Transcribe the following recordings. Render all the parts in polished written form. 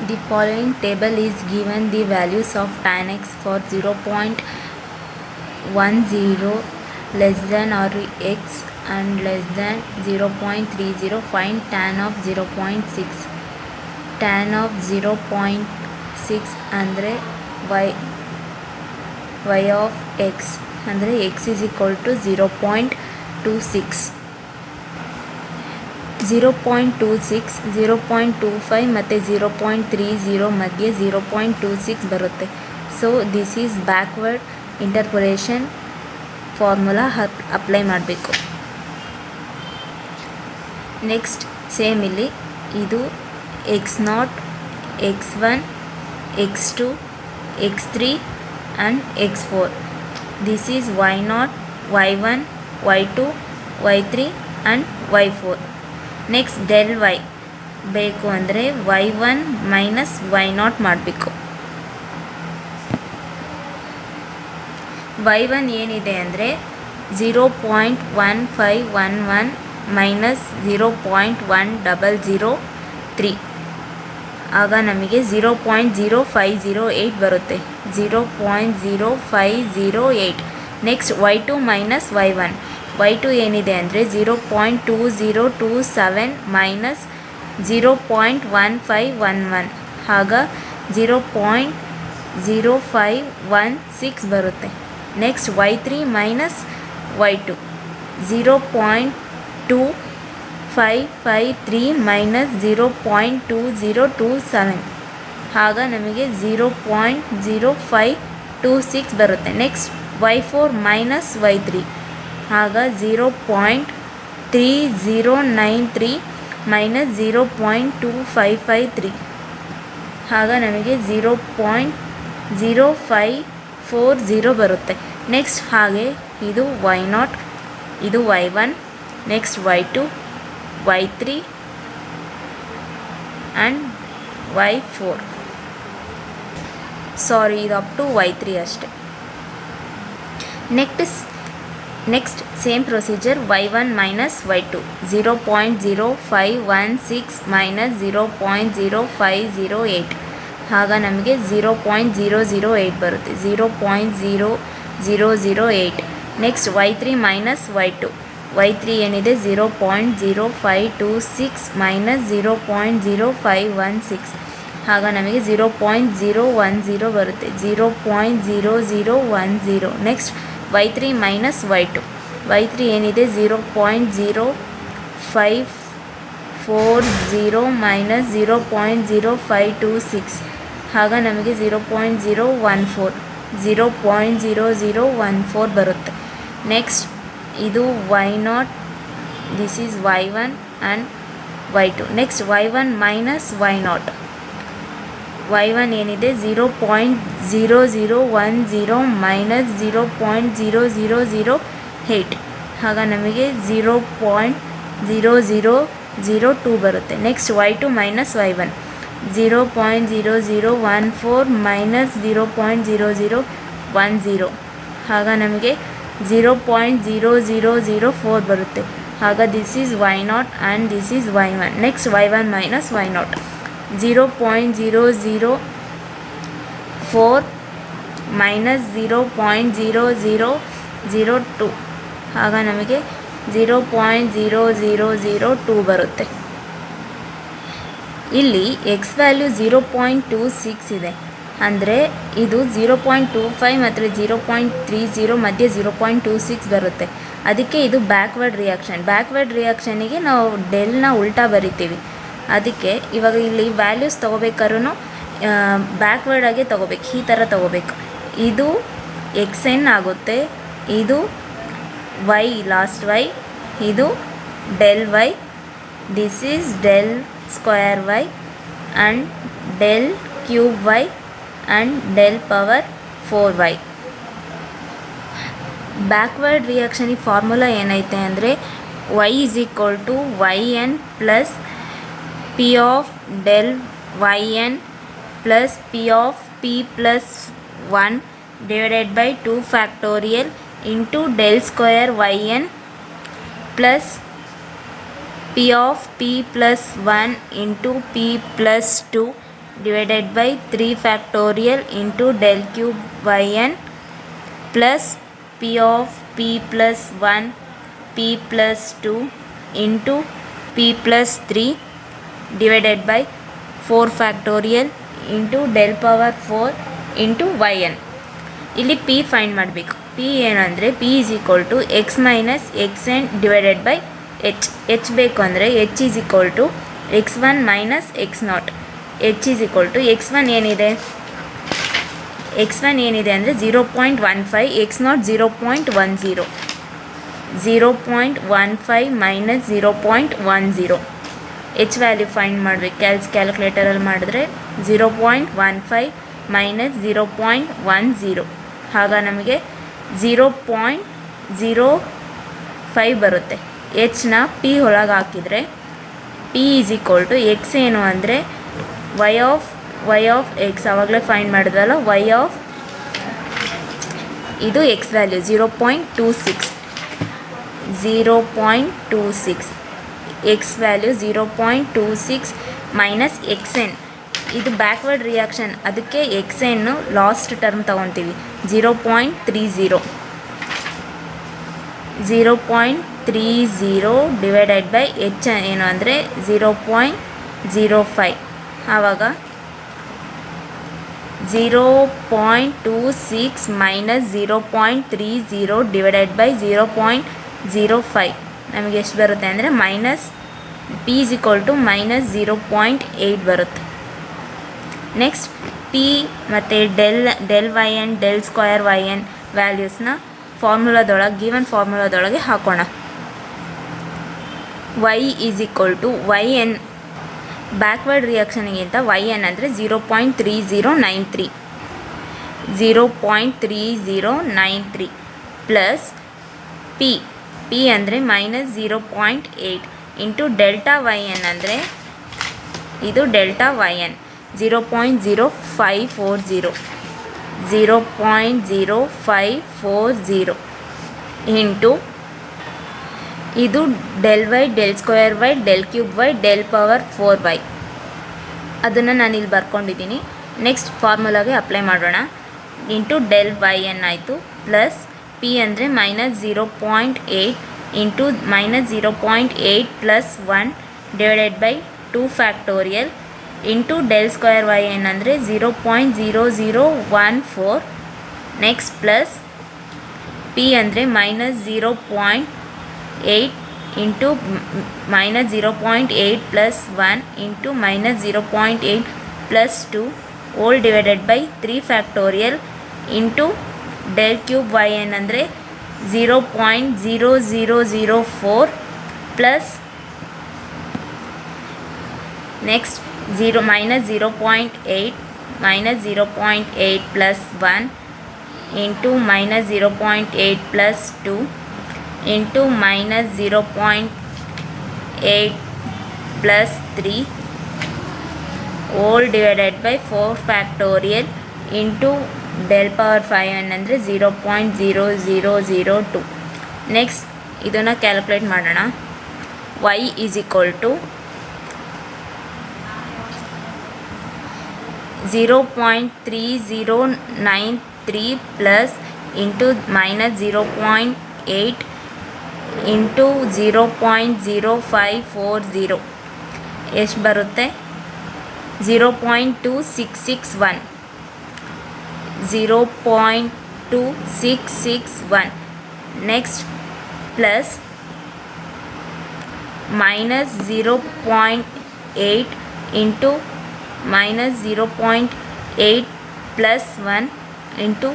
The following table is given the values of tan x for 0.10 less than or x and less than 0.30. Find tan of 0.6. Tan of 0.6 ಅಂದರೆ y of x ಅಂದರೆ x is equal to 0.26. 0.26, 0.25 ಮತ್ತು 0.30 ಮಧ್ಯೆ 0.26 ಬರುತ್ತೆ. So this is backward interpolation formula apply ಮಾಡಬೇಕು. Next same ಇಲ್ಲಿ ಇದು x0, x1, x2, x3 and x4. This is y0, y1, y2, y3 and y4. Next del y ಬೇಕು ಅಂದರೆ y1 minus y0 ಮಾಡಬೇಕು. y1 ಏನಿದೆ ಅಂದರೆ 0.1511 ಮೈನಸ್ 0.1003 ಆಗ ನಮಗೆ 0.0508 ಬರುತ್ತೆ. 0.0508. Next y2 minus y1. y2 ಏನಿದೆ ಅಂದರೆ 0.2027 ಮೈನಸ್ 0.1511 ಆಗ 0.0516 ಬರುತ್ತೆ. Next y3 minus y2 0.2553 minus 0.2027 ಆಗ ನಮಗೆ 0.0526 ಬರುತ್ತೆ. ನೆಕ್ಸ್ಟ್ y4 ಮೈನಸ್ y3 ಆಗ 0.3093 ಮೈನಸ್ 0.2553 ಆಗ ನಮಗೆ 0.0540 ಬರುತ್ತೆ. ನೆಕ್ಸ್ಟ್ ಹಾಗೆ ಇದು y0, ಇದು y1, next y2, y3 and y4. ಸಾರಿ, ಇದು ಅಪ್ ಟು y3 ಅಷ್ಟೆ. Next same procedure y1 minus y2 0.0516 minus 0.0508 ಆಗ ನಮಗೆ 0.008 ಬರುತ್ತೆ. 0.0008. Next y3 minus y2 y3 ಏನಿದೆ 0.0526 ಮೈನಸ್ 0.0516 ಆಗ ನಮಗೆ 0.010 ಬರುತ್ತೆ. 0.0010. Next y3 minus y2 y3 ಏನಿದೆ 0.0540 ಮೈನಸ್ 0.0526 ಆಗ ನಮಗೆ 0.014 ಬರುತ್ತೆ. ನೆಕ್ಸ್ಟ್ ಇದು y0, this is y1 and y2. Next y1 minus y0 y1 ಏನಿದೆ 0.0010 ಮೈನಸ್ 0.0008 ಆಗ ನಮಗೆ 0.0002 ಬರುತ್ತೆ. Next y2 minus y1 0.0014 minus 0.0010 ಆಗ ನಮಗೆ 0.0004 ಬರುತ್ತೆ. ಆಗ this is y0 and this is y1. Next y1 minus y0 0.004 minus 0.0002 ಆಗ ನಮಗೆ 0.0002 ಬರುತ್ತೆ. ಇಲ್ಲಿ ಎಕ್ಸ್ ವ್ಯಾಲ್ಯೂ 0.26 ಇದೆ ಅಂದರೆ ಇದು 0.25 ಮತ್ತು 0.30 ಮಧ್ಯೆ 0.26 ಬರುತ್ತೆ. ಅದಕ್ಕೆ ಇದು ಬ್ಯಾಕ್ವರ್ಡ್ ರಿಯಾಕ್ಷನಿಗೆ ನಾವು ಡೆಲ್ನ ಉಲ್ಟಾ ಬರಿತೀವಿ. ಅದಕ್ಕೆ ಇವಾಗ ಇಲ್ಲಿ ವ್ಯಾಲ್ಯೂಸ್ ತೊಗೋಬೇಕಾದ್ರೂ ಬ್ಯಾಕ್ವರ್ಡಾಗೆ ತೊಗೋಬೇಕು, ಈ ಥರ ತೊಗೋಬೇಕು. ಇದು xn ಆಗುತ್ತೆ, ಇದು y ಲಾಸ್ಟ್ y, ಇದು del y, this is del square y and del cube y and del power 4y. Backward ರಿಯಾಕ್ಷನಿಗೆ ಫಾರ್ಮುಲಾ ಏನೈತೆ ಅಂದರೆ y is equal to yn plus p of del yn plus p of p plus 1 divided by 2 factorial into del square yn plus p of p plus 1 into p plus 2 divided by 3 factorial into del cube yn plus p of p plus 1 p plus 2 into p plus 3 divided by 4 factorial into del power 4 into yn. ಇಲ್ಲಿ p find ಮಾಡಬೇಕು. p ಏನಂದರೆ p is equal to x minus xn divided by h ಬೇಕು ಅಂದರೆ h is equal to x1 minus x0. h is equal to x1 ಏನಿದೆ ಅಂದರೆ 0.15, x0 0.10, 0.15 minus 0.10. h value find ಮಾಡಬೇಕು. ಕ್ಯಾಲ್ಕುಲೇಟರಲ್ಲಿ ಮಾಡಿದ್ರೆ 0.15 minus 0.10, ಆಗ ನಮಗೆ 0.05 ಬರುತ್ತೆ. ಎಚ್ನ ಪಿ ಒಳಗೆ ಹಾಕಿದರೆ P is equal to X ಏನು ಅಂದರೆ ವೈ ಆಫ್ ಎಕ್ಸ್, ಆವಾಗಲೇ ಫೈಂಡ್ ಮಾಡಿದ್ವಲ್ಲ, ವೈ ಆಫ್ ಇದು X value 0.26, X value 0.26 minus X N. ಇದು ಬ್ಯಾಕ್ವರ್ಡ್ ರಿಯಾಕ್ಷನ್, ಅದಕ್ಕೆ ಎಕ್ಸ್ ಎನ್ನು ಲಾಸ್ಟ್ ಟರ್ಮ್ ತೊಗೊತೀವಿ. 0.30 ಡಿವೈಡೆಡ್ ಬೈ ಎಚ್ ಏನು ಅಂದರೆ 0.05. ಆವಾಗ 0.26 ಮೈನಸ್ 0.30 ಡಿವೈಡೆಡ್ ಬೈ 0.05 ನಮಗೆ ಎಷ್ಟು ಬರುತ್ತೆ ಅಂದರೆ minus P is equal to minus 0.8 ಬರುತ್ತೆ. ನೆಕ್ಸ್ಟ್ ಪಿ ಮತ್ತು del Y N del square Y N ವ್ಯಾಲ್ಯೂಸ್ನ ಗಿವನ್ ಫಾರ್ಮುಲಾದೊಳಗೆ ಹಾಕೋಣ. Y is equal to Y N backward ರಿಯಾಕ್ಷನ್ಗಿಂತ ವೈ ಎನ್ ಅಂದರೆ 0.3093 ಪ್ಲಸ್ ಪಿ ಅಂದರೆ minus 0.8 into delta Y N ಅಂದರೆ ಇದು ಡೆಲ್ಟಾ ವೈ ಎನ್ 0.0540 ಇಂಟು ಇದು del Y del square Y del cube Y del power 4y. ಅದನ್ನು ನಾನಿಲ್ಲಿ ಬರ್ಕೊಂಡಿದ್ದೀನಿ. Next ಫಾರ್ಮುಲಾಗೆ apply ಮಾಡೋಣ. ಇಂಟು ಡೆಲ್ ವೈ ಎನ್ ಆಯಿತು, ಪ್ಲಸ್ ಪಿ ಅಂದರೆ minus 0.8 into minus 0.8 plus 1 divided by 2 factorial into del square y N ಅಂದರೆ 0.0014. Next plus P ಅಂದರೆ minus 0.8 into minus 0.8 plus 1 into minus 0.8 plus 2 whole divided by 3 factorial into del cube y N ಅಂದರೆ 0.0004 plus next minus 0.8 plus 1 into minus 0.8 plus 2 into minus 0.8 plus 3 whole divided by 4 factorial into del power 5 ಅಂದರೆ 0.0002. Next ಇದನ್ನು calculate ಮಾಡೋಣ. y is equal to 0.3093 plus into minus 0.8 into 0.0540 ಎಷ್ಟು ಬರುತ್ತೆ? 0.2661. Next plus minus 0.8 into minus 0.8 plus 1 into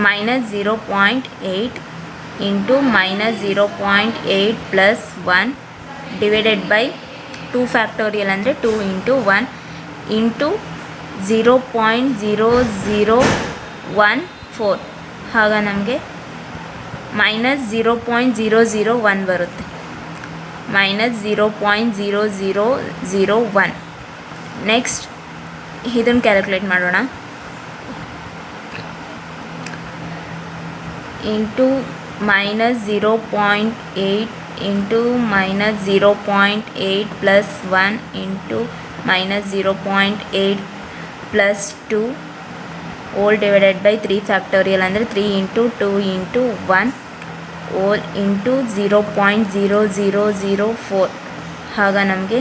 minus 0.8 into minus 0.8 plus 1 divided by 2 factorial ಅಂದರೆ 2 into 1 into 0.0014. ಆಗ ನಮಗೆ minus 0.001 ಬರುತ್ತೆ. Minus 0.0001. Next ಇದನ್ನು ಕ್ಯಾಲ್ಕುಲೇಟ್ ಮಾಡೋಣ. Into minus 0.8 into minus 0.8 plus 1 into minus 0.8 plus 2 whole divided by 3 factorial ಅಂದರೆ 3 into 2 into 1 whole into 0.0004 ಆಗ ನಮಗೆ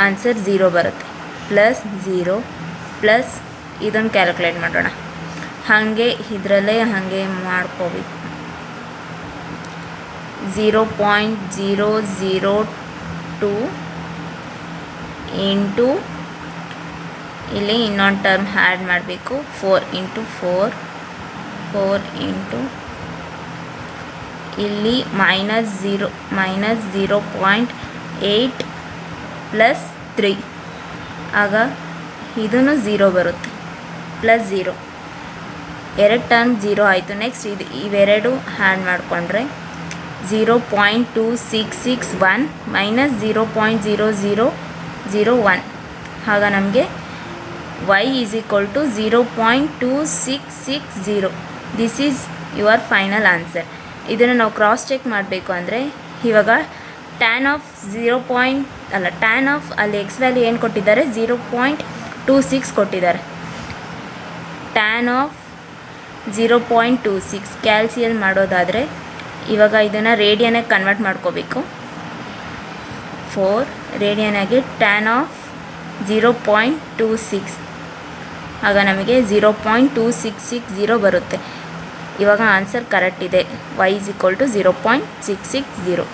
answer 0 ಬರುತ್ತೆ. ಪ್ಲಸ್ 0 ಪ್ಲಸ್ ಇದನ್ನು ಕ್ಯಾಲ್ಕುಲೇಟ್ ಮಾಡೋಣ. ಹಾಗೆ ಇದರಲ್ಲೇ ಹಾಗೆ ಮಾಡ್ಕೋಬೇಕು. 0.002 ಇಂಟು ಇಲ್ಲಿ ಇನ್ನೊಂದು ಟರ್ಮ್ ಆ್ಯಡ್ ಮಾಡಬೇಕು. 4 ಇಂಟು 4 ಇಂಟು ಇಲ್ಲಿ ಮೈನಸ್ 0.8 ಪ್ಲಸ್ 3 ಆಗ ಇದೂ 0 ಬರುತ್ತೆ. ಪ್ಲಸ್ 0 ಎರಡು ಟರ್ಮ್ 0 ಆಯಿತು. ನೆಕ್ಸ್ಟ್ ಇವೆರಡು ಆ್ಯಡ್ ಮಾಡಿಕೊಂಡ್ರೆ 0.2661 ಮೈನಸ್ 0.0001 ಆಗ ನಮಗೆ y is equal to 0.2660. This is your final answer. ಇದನ್ನು ನಾವು ಕ್ರಾಸ್ ಚೆಕ್ ಮಾಡಬೇಕು ಅಂದರೆ ಇವಾಗ ಟ್ಯಾನ್ ಆಫ್ ಟ್ಯಾನ್ ಆಫ್ ಅಲ್ಲಿ ಎಕ್ಸ್ ವ್ಯಾಲ್ಯೂ ಏನು ಕೊಟ್ಟಿದ್ದಾರೆ 0.26 ಕೊಟ್ಟಿದ್ದಾರೆ. ಟ್ಯಾನ್ ಆಫ್ 0.26 ಕ್ಯಾಲ್ಸಿಯಲ್ ಮಾಡೋದಾದರೆ ಇವಾಗ ಇದನ್ನು ರೇಡಿಯನಾಗಿ ಕನ್ವರ್ಟ್ ಮಾಡ್ಕೋಬೇಕು. 4 ರೇಡಿಯನಾಗಿ ಟ್ಯಾನ್ ಆಫ್ 0.26 ಆಗ ನಮಗೆ 0.2660 ಬರುತ್ತೆ. ಇವಾಗ ಆನ್ಸರ್ ಕರೆಕ್ಟ್ ಇದೆ. y is equal to 0.660.